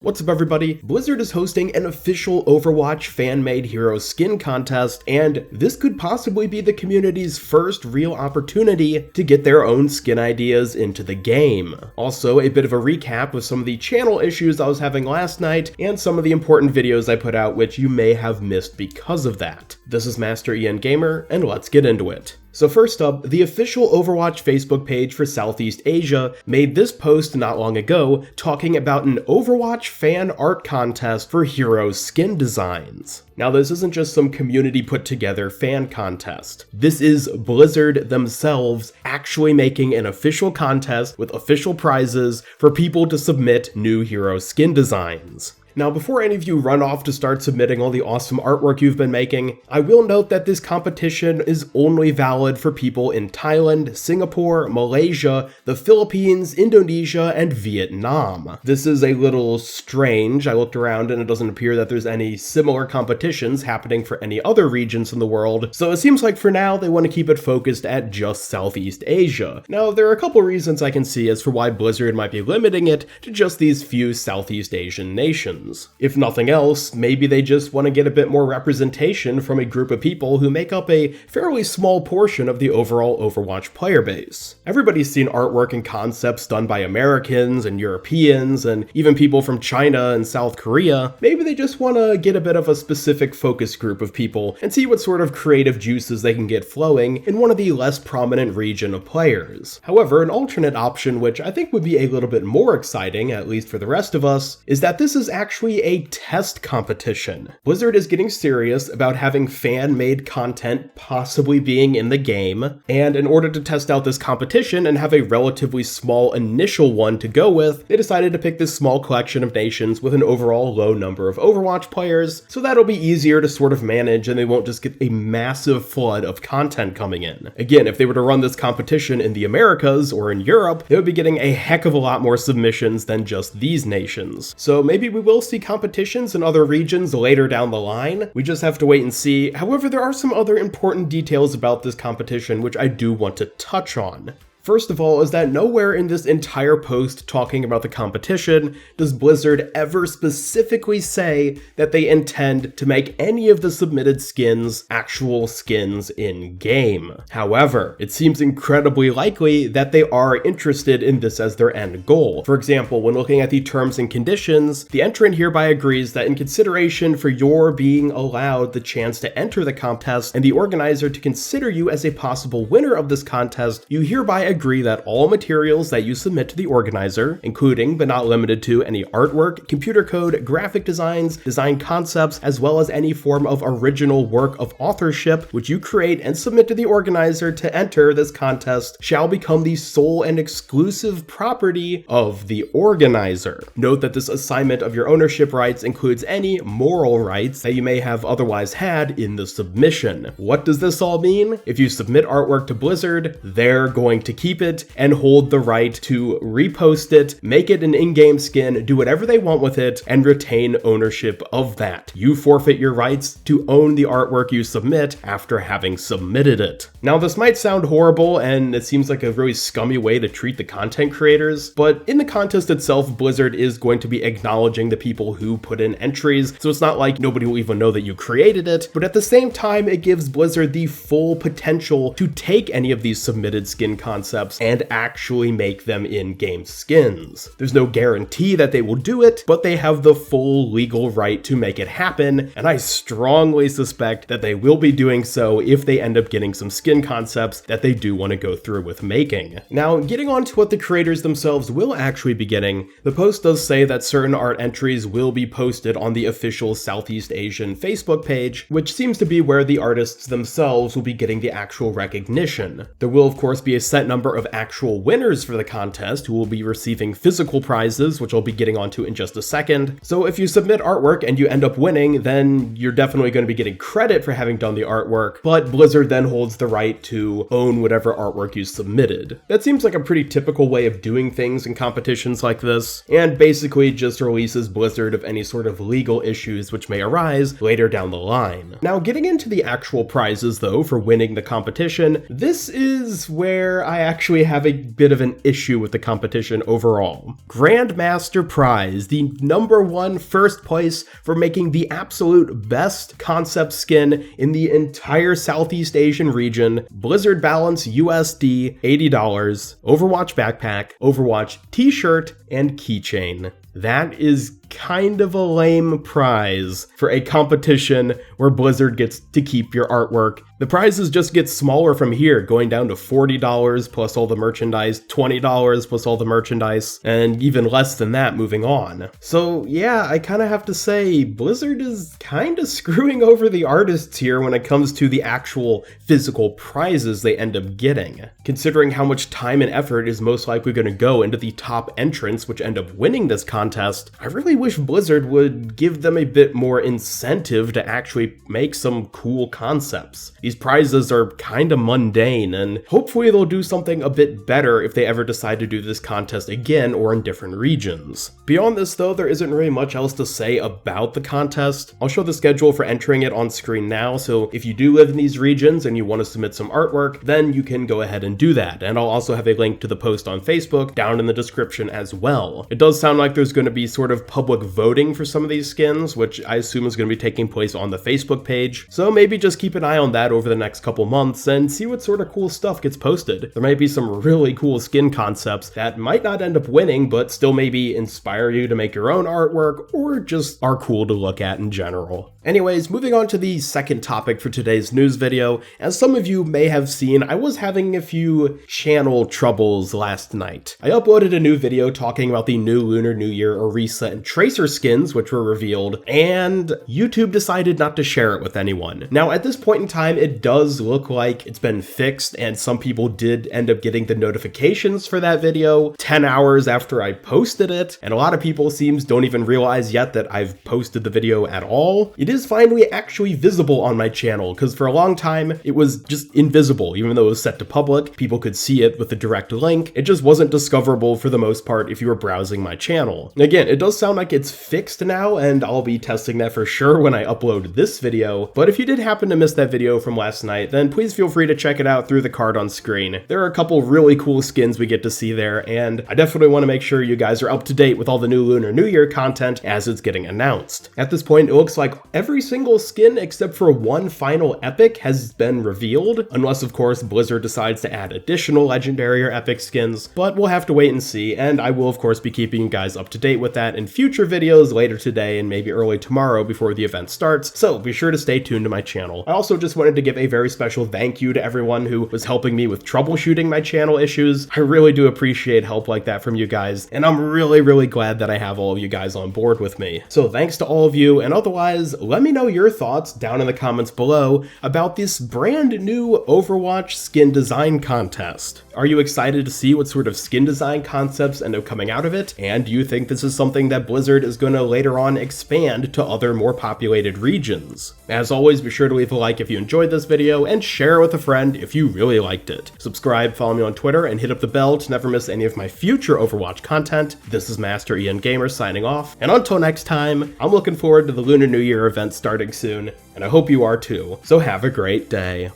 What's up everybody? Blizzard is hosting an official Overwatch fan-made hero skin contest, and this could possibly be the community's first real opportunity to get their own skin ideas into the game. Also, a bit of a recap with some of the channel issues I was having last night, and some of the important videos I put out which you may have missed because of that. This is Master Ian Gamer, and let's get into it. So first up, the official Overwatch Facebook page for Southeast Asia made this post not long ago talking about an Overwatch fan art contest for hero skin designs. Now this isn't just some community put together fan contest. This is Blizzard themselves actually making an official contest with official prizes for people to submit new hero skin designs. Now, before any of you run off to start submitting all the awesome artwork you've been making, I will note that this competition is only valid for people in Thailand, Singapore, Malaysia, the Philippines, Indonesia, and Vietnam. This is a little strange. I looked around and it doesn't appear that there's any similar competitions happening for any other regions in the world, so it seems like for now they want to keep it focused at just Southeast Asia. Now, there are a couple reasons I can see as for why Blizzard might be limiting it to just these few Southeast Asian nations. If nothing else, maybe they just want to get a bit more representation from a group of people who make up a fairly small portion of the overall Overwatch player base. Everybody's seen artwork and concepts done by Americans and Europeans and even people from China and South Korea. Maybe they just want to get a bit of a specific focus group of people and see what sort of creative juices they can get flowing in one of the less prominent region of players. However, an alternate option, which I think would be a little bit more exciting, at least for the rest of us, is that this is actually a test competition. Blizzard is getting serious about having fan-made content possibly being in the game, and in order to test out this competition and have a relatively small initial one to go with, they decided to pick this small collection of nations with an overall low number of Overwatch players, so that'll be easier to sort of manage and they won't just get a massive flood of content coming in. Again, if they were to run this competition in the Americas or in Europe, they would be getting a heck of a lot more submissions than just these nations. So maybe we will see competitions in other regions later down the line. We just have to wait and see. However, there are some other important details about this competition which I do want to touch on. First of all is that nowhere in this entire post talking about the competition does Blizzard ever specifically say that they intend to make any of the submitted skins actual skins in-game. However, it seems incredibly likely that they are interested in this as their end goal. For example, when looking at the terms and conditions, the entrant hereby agrees that in consideration for your being allowed the chance to enter the contest and the organizer to consider you as a possible winner of this contest, you hereby agree that all materials that you submit to the organizer, including but not limited to any artwork, computer code, graphic designs, design concepts, as well as any form of original work of authorship which you create and submit to the organizer to enter this contest, shall become the sole and exclusive property of the organizer. Note that this assignment of your ownership rights includes any moral rights that you may have otherwise had in the submission. What does this all mean? If you submit artwork to Blizzard, they're going to keep it and hold the right to repost it, make it an in-game skin, do whatever they want with it, and retain ownership of that. You forfeit your rights to own the artwork you submit after having submitted it. Now, this might sound horrible, and it seems like a really scummy way to treat the content creators, but in the contest itself, Blizzard is going to be acknowledging the people who put in entries, so it's not like nobody will even know that you created it, but at the same time, it gives Blizzard the full potential to take any of these submitted skin concepts and actually make them in-game skins. There's no guarantee that they will do it, but they have the full legal right to make it happen, and I strongly suspect that they will be doing so if they end up getting some skin concepts that they do want to go through with making. Now, getting on to what the creators themselves will actually be getting, the post does say that certain art entries will be posted on the official Southeast Asian Facebook page, which seems to be where the artists themselves will be getting the actual recognition. There will, of course, be a set number of actual winners for the contest who will be receiving physical prizes, which I'll be getting onto in just a second. So if you submit artwork and you end up winning, then you're definitely going to be getting credit for having done the artwork, but Blizzard then holds the right to own whatever artwork you submitted. That seems like a pretty typical way of doing things in competitions like this, and basically just releases Blizzard of any sort of legal issues which may arise later down the line. Now, getting into the actual prizes though for winning the competition, this is where I actually have a bit of an issue with the competition overall. Grandmaster Prize, the #1 first place for making the absolute best concept skin in the entire Southeast Asian region, Blizzard Balance USD $80, Overwatch backpack, Overwatch t-shirt, and keychain. That is kind of a lame prize for a competition where Blizzard gets to keep your artwork. The prizes just get smaller from here, going down to $40 plus all the merchandise, $20 plus all the merchandise, and even less than that moving on. So yeah, I kind of have to say Blizzard is kind of screwing over the artists here when it comes to the actual physical prizes they end up getting. Considering how much time and effort is most likely going to go into the top entrants which end up winning this contest, I really wish Blizzard would give them a bit more incentive to actually make some cool concepts. These prizes are kind of mundane, and hopefully they'll do something a bit better if they ever decide to do this contest again or in different regions. Beyond this though, there isn't really much else to say about the contest. I'll show the schedule for entering it on screen now, so if you do live in these regions and you want to submit some artwork, then you can go ahead and do that. And I'll also have a link to the post on Facebook down in the description as well. It does sound like there's going to be sort of public voting for some of these skins, which I assume is going to be taking place on the Facebook page. So maybe just keep an eye on that over the next couple months and see what sort of cool stuff gets posted. There might be some really cool skin concepts that might not end up winning, but still maybe inspire you to make your own artwork or just are cool to look at in general. Anyways, moving on to the second topic for today's news video. As some of you may have seen, I was having a few channel troubles last night. I uploaded a new video talking about the new Lunar New Year Orisa and Tracer skins, which were revealed, and YouTube decided not to share it with anyone. Now, at this point in time, it does look like it's been fixed, and some people did end up getting the notifications for that video 10 hours after I posted it, and a lot of people seems don't even realize yet that I've posted the video at all. It is finally actually visible on my channel, because for a long time, it was just invisible. Even though it was set to public, people could see it with a direct link. It just wasn't discoverable for the most part if you were browsing my channel. And again, it does sound like it's fixed now, and I'll be testing that for sure when I upload this video. But if you did happen to miss that video from last night, then please feel free to check it out through the card on screen. There are a couple really cool skins we get to see there, and I definitely want to make sure you guys are up to date with all the new Lunar New Year content as it's getting announced. At this point, it looks like every single skin except for one final epic has been revealed, unless of course Blizzard decides to add additional legendary or epic skins, but we'll have to wait and see, and I will of course be keeping you guys up to date with that in future videos later today and maybe early tomorrow before the event starts, so be sure to stay tuned to my channel. I also just wanted to give a very special thank you to everyone who was helping me with troubleshooting my channel issues. I really do appreciate help like that from you guys, and I'm really glad that I have all of you guys on board with me. So thanks to all of you, and otherwise, let me know your thoughts down in the comments below about this brand new Overwatch skin design contest. Are you excited to see what sort of skin design concepts end up coming out of it? And do you think this is something that Blizzard is going to later on expand to other more populated regions? As always, be sure to leave a like if you enjoyed this video and share it with a friend if you really liked it. Subscribe, follow me on Twitter, and hit up the bell to never miss any of my future Overwatch content. This is Master Ian Gamer signing off, and until next time, I'm looking forward to the Lunar New Year event starting soon, and I hope you are too, so have a great day.